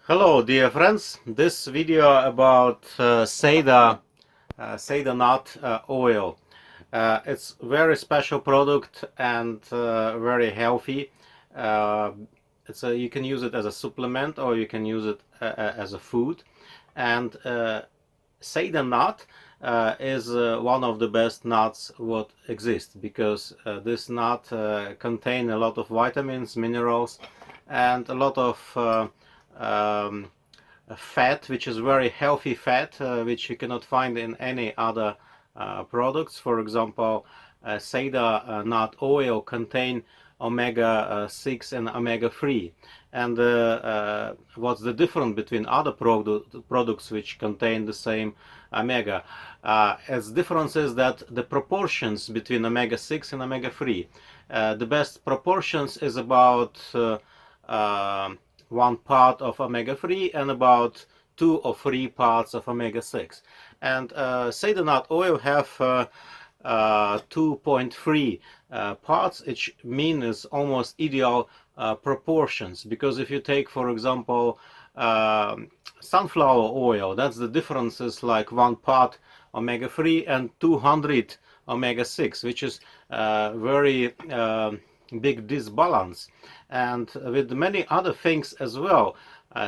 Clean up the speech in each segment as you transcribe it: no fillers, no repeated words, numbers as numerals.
Hello dear friends, this video about cedar nut oil. It's very special product and very healthy. Uh, you can use it as a supplement or you can use it as a food. And cedar nut is one of the best nuts what exist, because this nut contain a lot of vitamins, minerals, and a lot of um, fat, which is very healthy fat, which you cannot find in any other products. For example, cedar nut oil contain omega 6 and omega 3. And what's the difference between other products which contain the same omega? Its difference is that the proportions between omega 6 and omega 3. The best proportions is about one part of omega 3 and about 2 or 3 parts of omega 6. And cedar nut oil have 2.3 parts, which means almost ideal proportions. Because if you take, for example, sunflower oil, that's the difference is like 1 part omega 3 and 200 omega 6, which is very big disbalance. And with many other things as well,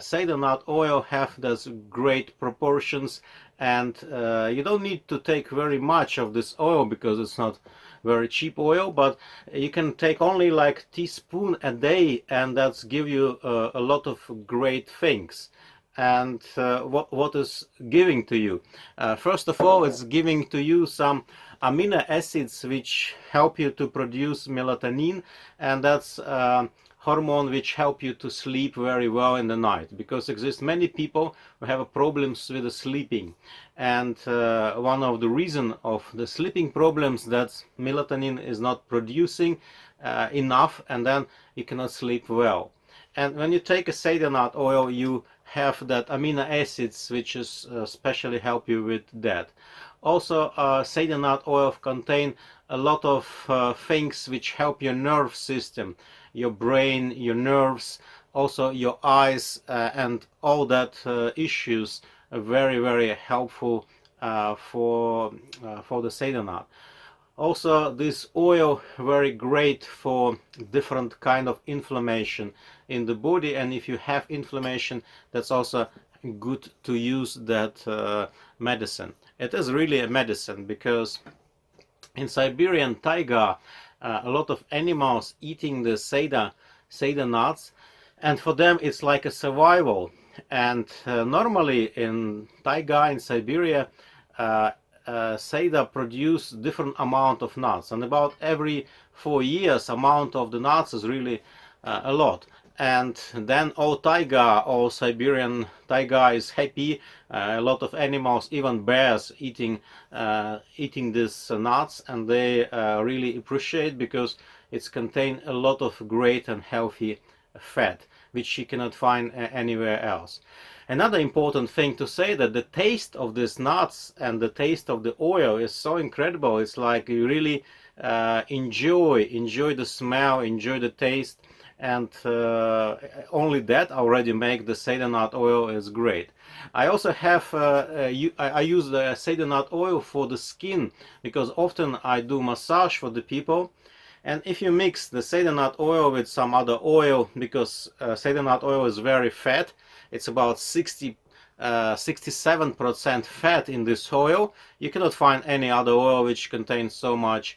cedar nut oil have those great proportions, and you don't need to take very much of this oil because it's not very cheap oil, but you can take only like teaspoon a day, and that's give you a lot of great things. And what is giving to you? First of all, it's giving to you some amino acids which help you to produce melatonin, and that's hormone which help you to sleep very well in the night, because exist many people who have problems with the sleeping, and one of the reason of the sleeping problems that melatonin is not producing enough, and then you cannot sleep well. And when you take a cedar nut oil, you have that amino acids which is especially help you with that. Also, cedar nut oil contain a lot of things which help your nerve system, your brain, your nerves, also your eyes, and all that issues are very helpful for the cedar nut. Also, this oil very great for different kind of inflammation in the body, and if you have inflammation, that's also good to use that medicine. It is really a medicine, because in Siberian taiga a lot of animals eating the cedar nuts, and for them it's like a survival. And normally in taiga in Siberia, cedar produce different amount of nuts, and about every 4 years amount of the nuts is really a lot. And then all taiga, all Siberian taiga is happy. A lot of animals, even bears, eating these nuts, and they really appreciate, because it's contain a lot of great and healthy fat which you cannot find anywhere else. Another important thing to say, that the taste of these nuts and the taste of the oil is so incredible. It's like you really enjoy the smell, enjoy the taste, and only that already make the cedar nut oil is great. I also have I use the cedar nut oil for the skin, because often I do massage for the people. And if you mix the cedar nut oil with some other oil, because cedar nut oil is very fat, it's about 67% fat in this oil. You cannot find any other oil which contains so much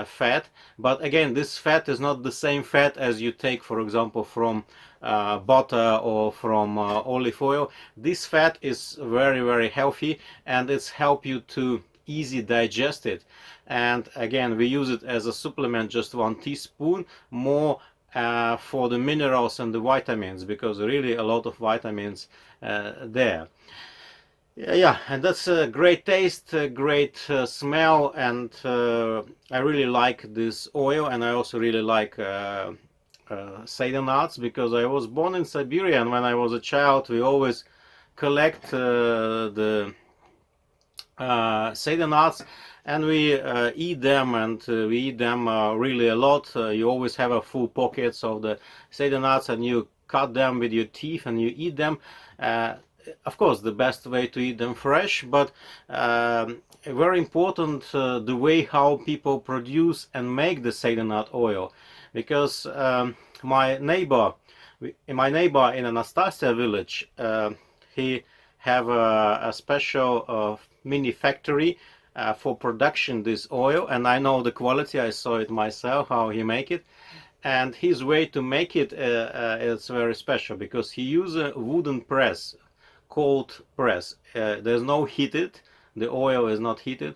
fat. But again, this fat is not the same fat as you take, for example, from butter or from olive oil. This fat is very healthy, and it's help you to easy digest it. And again, we use it as a supplement, just 1 teaspoon more for the minerals and the vitamins, because really a lot of vitamins there. Yeah, and that's a great taste, a great smell, and I really like this oil. And I also really like cedar nuts, because I was born in Siberia, and when I was a child we always collect the cedar nuts, and we eat them, and we eat them really a lot. You always have a full pockets of the cedar nuts, and you cut them with your teeth and you eat them. Of course, the best way to eat them fresh, but very important the way how people produce and make the cedar nut oil, because my neighbor in Anastasia village, he have a special mini factory for production this oil, and I know the quality. I saw it myself how he make it, and his way to make it is very special, because he use a wooden press, cold press. There's no heated, the oil is not heated.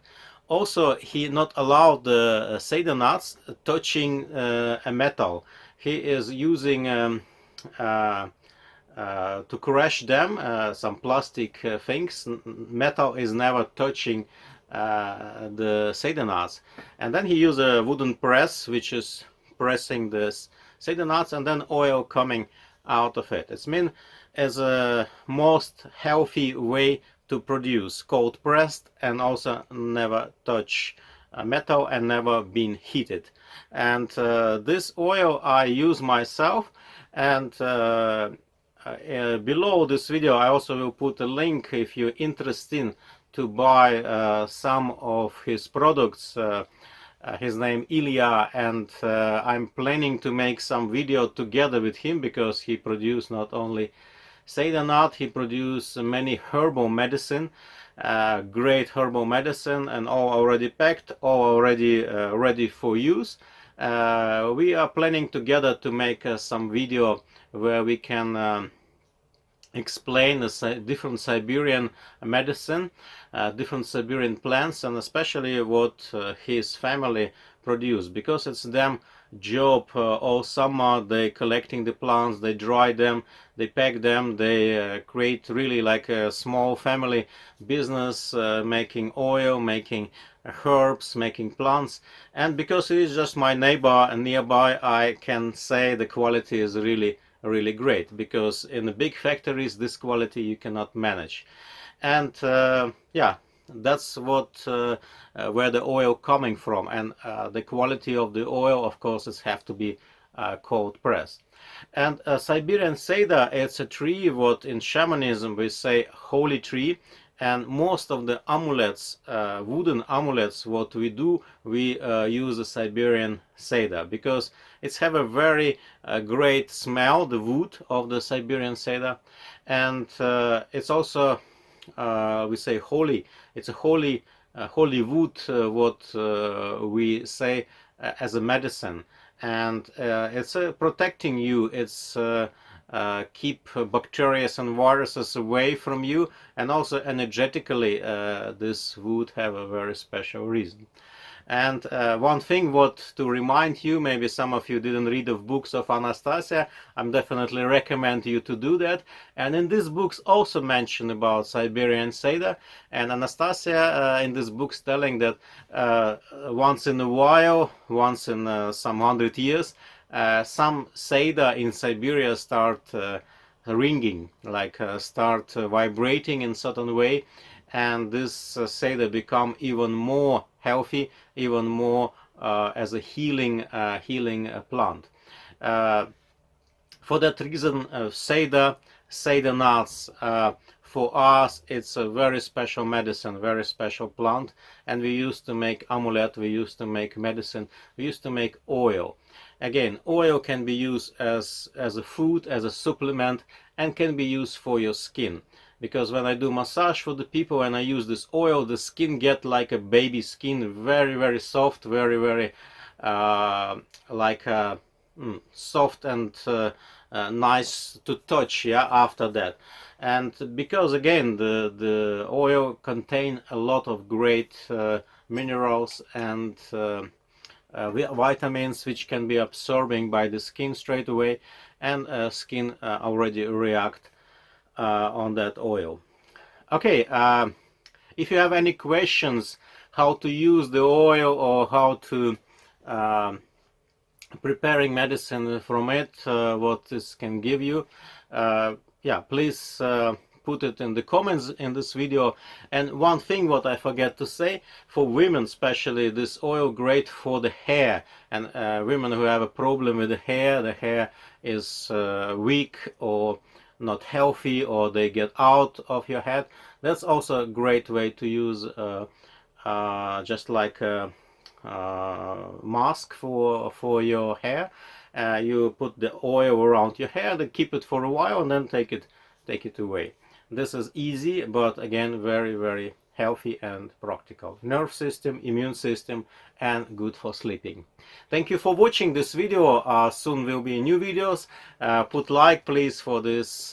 Also, he not allowed the cedar nuts touching a metal. He is using to crush them some plastic things. Metal is never touching the cedar nuts, and then he used a wooden press which is pressing this cedar nuts, and then oil coming out of it. It's mean as a most healthy way to produce, cold pressed, and also never touch metal and never been heated. And this oil I use myself, and below this video I also will put a link if you're interested to buy some of his products. His name Ilya, and I'm planning to make some video together with him, because he produced not only cedar nut, he produced many herbal medicine, great herbal medicine, and all already packed, all already ready for use. We are planning together to make some video where we can explain the different Siberian medicine, different Siberian plants, and especially what his family produce, because it's them job all summer. They collecting the plants, they dry them, they pack them, they create really like a small family business, making oil, making herbs, making plants. And because it is just my neighbor and nearby, I can say the quality is really great, because in the big factories this quality you cannot manage. And yeah, that's what where the oil coming from, and the quality of the oil, of course, it have to be cold pressed. And Siberian cedar, it's a tree what in shamanism we say holy tree, and most of the amulets, wooden amulets what we do, we use the Siberian cedar, because it's have a very great smell, the wood of the Siberian cedar, and it's also we say holy. It's a holy wood what we say as a medicine, and it's protecting you. It's keep bacteria and viruses away from you, and also energetically this would have a very special reason. And one thing what to remind you, maybe some of you didn't read the books of Anastasia, I'm definitely recommend you to do that. And in these books also mention about Siberian cedar, and Anastasia in these books telling that once in a while, once in some 100 years, some cedar in Siberia start ringing, like start vibrating in certain way, and this cedar become even more healthy, even more as a healing plant. For that reason, cedar nuts, for us it's a very special medicine, very special plant, and we used to make amulet, we used to make medicine, we used to make oil. Again, oil can be used as a food, as a supplement, and can be used for your skin. Because when I do massage for the people and I use this oil, the skin get like a baby skin, very soft, very like soft and nice to touch, yeah, after that. And because again the oil contain a lot of great minerals and vitamins which can be absorbing by the skin straight away, and skin already react on that oil. Okay, if you have any questions how to use the oil or how to preparing medicine from it, what this can give you, yeah, please put it in the comments in this video. And one thing what I forget to say, for women especially, this oil great for the hair, and women who have a problem with the hair is weak or not healthy, or they get out of your head. That's also a great way to use, just like a mask for your hair. You put the oil around your hair, then keep it for a while, and then take it away. This is easy, but again very healthy and practical. Nerve system, immune system, and good for sleeping. Thank you for watching this video. Soon will be new videos. Put like please for this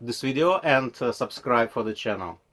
this video, and subscribe for the channel.